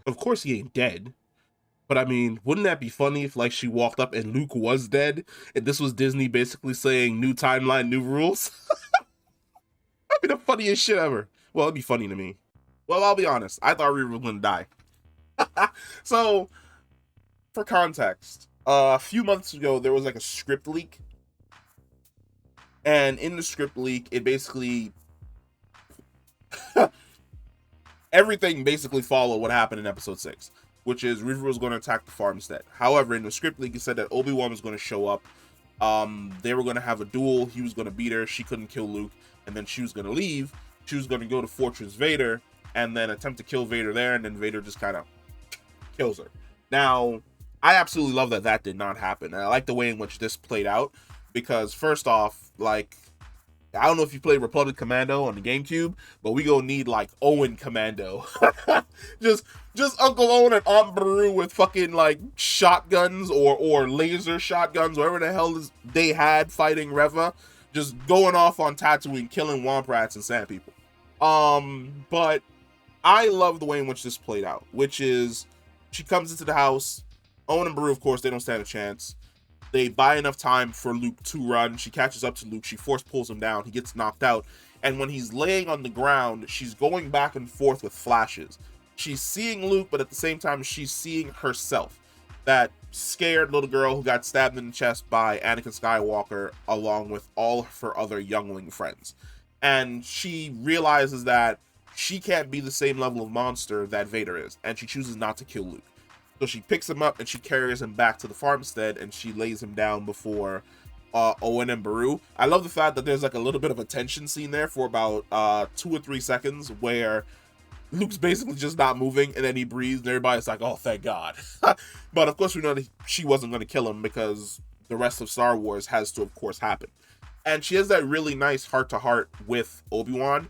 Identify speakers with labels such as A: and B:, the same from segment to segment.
A: Of course he ain't dead. But I mean, wouldn't that be funny if like she walked up and Luke was dead, and this was Disney basically saying new timeline, new rules? That'd be the funniest shit ever. Well, it'd be funny to me. Well, I'll be honest. I thought Reva was gonna die. So, for context, a few months ago there was like a script leak, and in the script leak, it basically everything basically followed what happened in episode 6, which is Reva was going to attack the farmstead. However, in the script leak, it said that Obi-Wan was going to show up. They were going to have a duel. He was going to beat her. She couldn't kill Luke, and then she was going to leave. She was going to go to Fortress Vader and then attempt to kill Vader there, and then Vader just kind of kills her. Now, I absolutely love that that did not happen, and I like the way in which this played out, because first off, like, I don't know if you played Republic Commando on the GameCube, but we gonna need like Owen Commando. just just Uncle Owen and Aunt Beru with fucking like shotguns or laser shotguns, whatever the hell they had fighting Reva, just going off on Tatooine, killing womp rats and sand people. But I love the way in which this played out, which is she comes into the house. Owen and Beru, of course, they don't stand a chance. They buy enough time for Luke to run. She catches up to Luke. She force pulls him down. He gets knocked out. And when he's laying on the ground, she's going back and forth with flashes. She's seeing Luke, but at the same time, she's seeing herself. That scared little girl who got stabbed in the chest by Anakin Skywalker, along with all of her other youngling friends. And she realizes that she can't be the same level of monster that Vader is. And she chooses not to kill Luke. So she picks him up and she carries him back to the farmstead and she lays him down before Owen and Beru. I love the fact that there's like a little bit of a tension scene there for about 2 or 3 seconds where Luke's basically just not moving and then he breathes and everybody's like, oh, thank God. But of course we know that she wasn't going to kill him because the rest of Star Wars has to, of course, happen. And she has that really nice heart-to-heart with Obi-Wan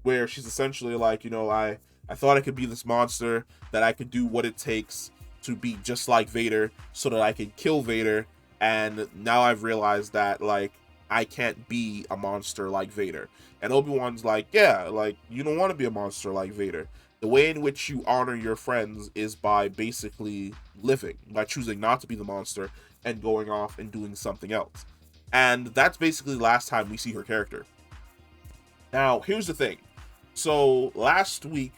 A: where she's essentially like, I thought I could be this monster, that I could do what it takes to be just like Vader so that I could kill Vader, and now I've realized that like I can't be a monster like Vader. And Obi-Wan's like, yeah, like you don't want to be a monster like Vader. The way in which you honor your friends is by basically living, by choosing not to be the monster and going off and doing something else. And that's basically the last time we see her character. Now, here's the thing. So last week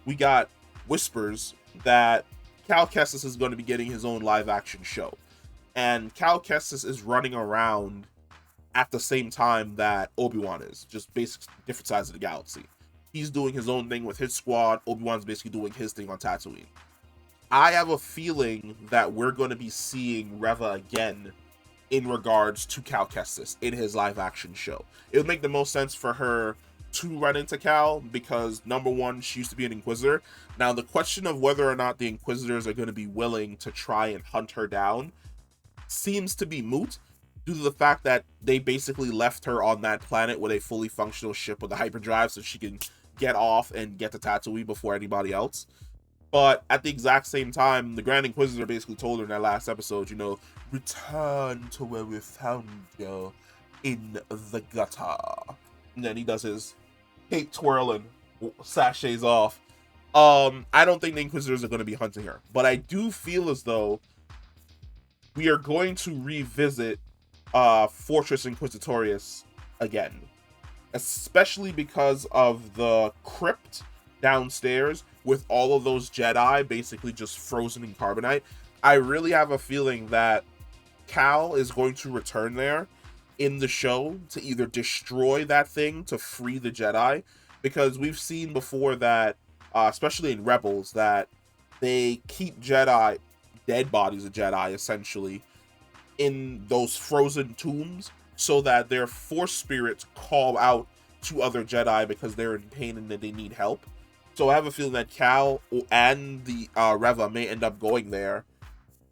A: we got whispers that Cal Kestis is going to be getting his own live action show. And Cal Kestis is running around at the same time that Obi-Wan is, just basic different sides of the galaxy. He's doing his own thing with his squad. Obi-Wan's basically doing his thing on Tatooine. I have a feeling that we're going to be seeing Reva again in regards to Cal Kestis in his live action show. It would make the most sense for her to run into Cal because, number one, she used to be an Inquisitor. Now, the question of whether or not the Inquisitors are going to be willing to try and hunt her down seems to be moot due to the fact that they basically left her on that planet with a fully functional ship with a hyperdrive so she can get off and get to Tatooine before anybody else. But at the exact same time, the Grand Inquisitor basically told her in that last episode, return to where we found you in the gutter. And then he does his cape twirl and sachets off. I don't think the Inquisitors are going to be hunting her, but I do feel as though we are going to revisit Fortress Inquisitorius again, especially because of the crypt downstairs with all of those Jedi basically just frozen in carbonite. I really have a feeling that Cal is going to return there in the show to either destroy that thing to free the Jedi, because we've seen before that, especially in Rebels, that they keep Jedi, dead bodies of Jedi essentially, in those frozen tombs so that their force spirits call out to other Jedi because they're in pain and that they need help. So I have a feeling that Cal and the Reva may end up going there,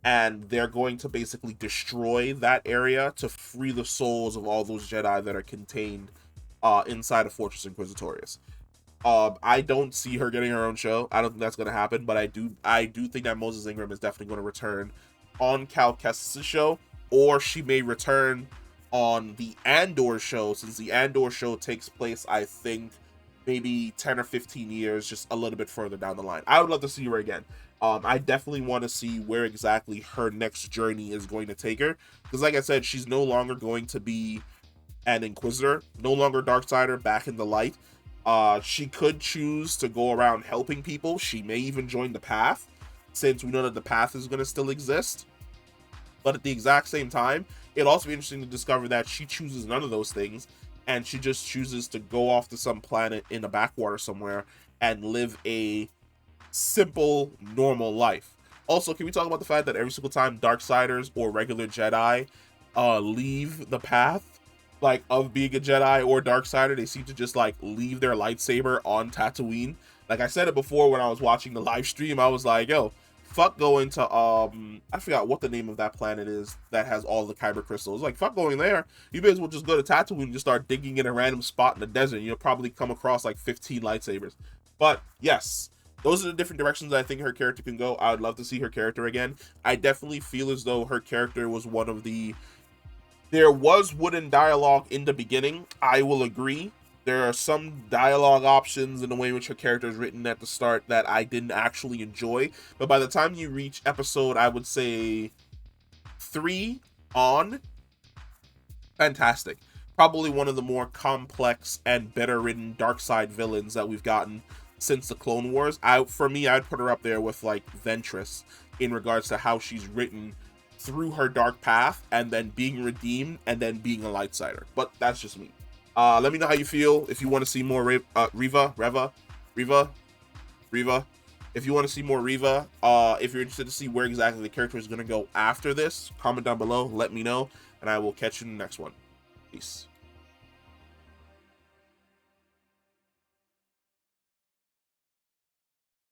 A: and they're going to basically destroy that area to free the souls of all those Jedi that are contained inside of Fortress Inquisitorius. I don't see her getting her own show. I don't think that's going to happen, but I do think that Moses Ingram is definitely going to return on Cal Kestis' show, or she may return on the Andor show, since the Andor show takes place, I think, maybe 10 or 15 years, just a little bit further down the line. I would love to see her again. I definitely want to see where exactly her next journey is going to take her, because like I said, she's no longer going to be an Inquisitor, no longer Darksider, back in the light. She could choose to go around helping people. She may even join the Path, since we know that the Path is going to still exist. But at the exact same time, it'll also be interesting to discover that she chooses none of those things, and she just chooses to go off to some planet in the backwater somewhere and live a simple, normal life. Also, can we talk about the fact that every single time Darksiders or regular Jedi leave the path, like, of being a Jedi or Darksider, they seem to just, like, leave their lightsaber on Tatooine? Like, I said it before when I was watching the live stream, I was like, yo, fuck going to, I forgot what the name of that planet is that has all the kyber crystals. Like, fuck going there. You may as well just go to Tatooine and just start digging in a random spot in the desert. You'll probably come across, like, 15 lightsabers. But, yes, those are the different directions I think her character can go. I would love to see her character again. I definitely feel as though her character was one of the... There was wooden dialogue in the beginning. I will agree. There are some dialogue options in the way in which her character is written at the start that I didn't actually enjoy. But by the time you reach episode, I would say 3 on, fantastic. Probably one of the more complex and better written dark side villains that we've gotten since the Clone Wars. For me, I'd put her up there with like Ventress in regards to how she's written through her dark path and then being redeemed and then being a light sider. But that's just me. Let me know how you feel. If you want to see more Reva. If you want to see more Reva, if you're interested to see where exactly the character is going to go after this, comment down below, let me know, and I will catch you in the next one. Peace.